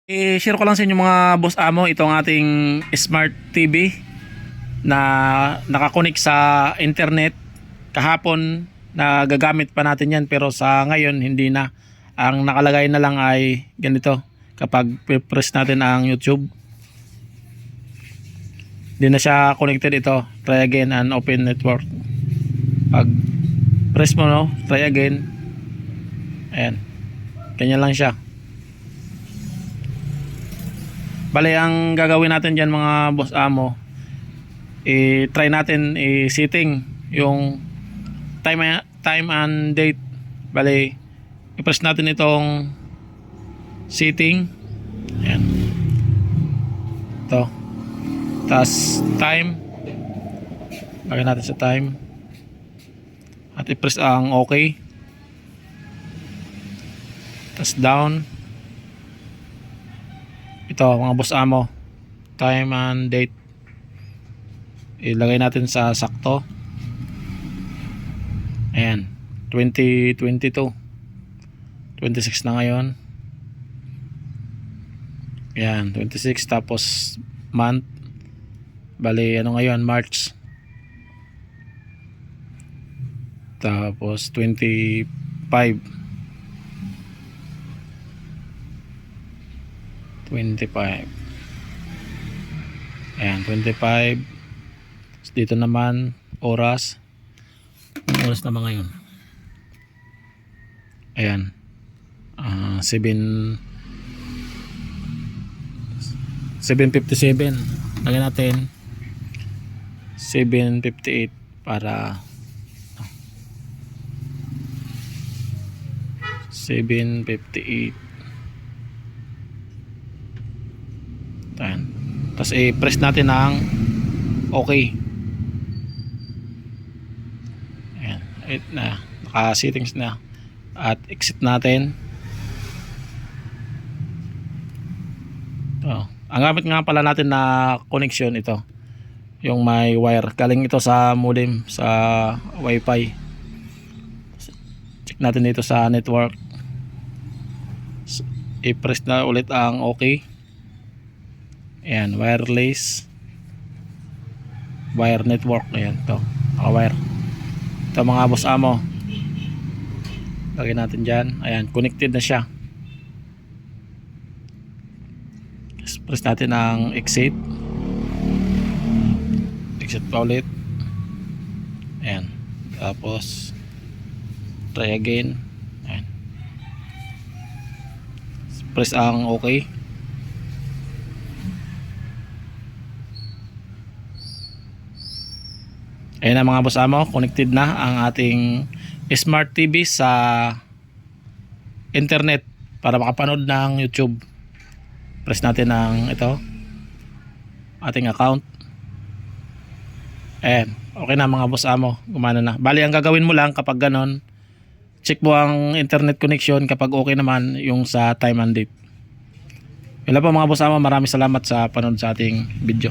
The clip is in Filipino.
I-share ko lang sa inyo mga boss amo itong ating smart TV na nakakonek sa internet. Kahapon na gagamit pa natin yan, pero sa ngayon hindi na. Ang nakalagay na lang ay ganito. Kapag press natin ang YouTube, hindi na siya connected. Ito, try again and open network. Pag press mo, no, try again, ayan, ganyan lang siya. Bale, ang gagawin natin dyan mga boss amo, i-try natin i-setting yung time and date. Bale, i-press natin itong setting, ayan, ito, tas time, lagyan natin sa time at i-press ang OK, tas down. Ito mga boss amo, time and date, ilagay natin sa sakto. Ayan, 2022, 26 na ngayon. Ayan, 26, tapos month, bali ano ngayon, March, tapos 25, ayan, 25. Dito naman oras, oras naman ngayon, ayan, 7:57. Lagyan natin 7:58 para 7:58. Tapos i-press natin ang OK. Ayan, na naka-settings na, at exit natin. Ang gamit nga pala natin na connection, ito yung may wire, galing ito sa modem sa wifi. Check natin dito sa network, i-press na ulit ang OK. Ayan, wireless wire network. Ayan, ito wire. Ito mga boss amo, lagyan natin dyan. Ayan, connected na siya. Press natin ang exit, exit pa ulit. Ayan, tapos try again. Ayan, press ang OK. Ayan na mga boss amo, connected na ang ating smart TV sa internet para makapanood ng YouTube. Press natin ang ito, ating account. Ayan, okay na mga boss amo, gumana na. Bali, ang gagawin mo lang kapag ganon, check mo ang internet connection. Kapag okay naman, yung sa time and date. Yun lang po mga boss amo, maraming salamat sa panood sa ating video.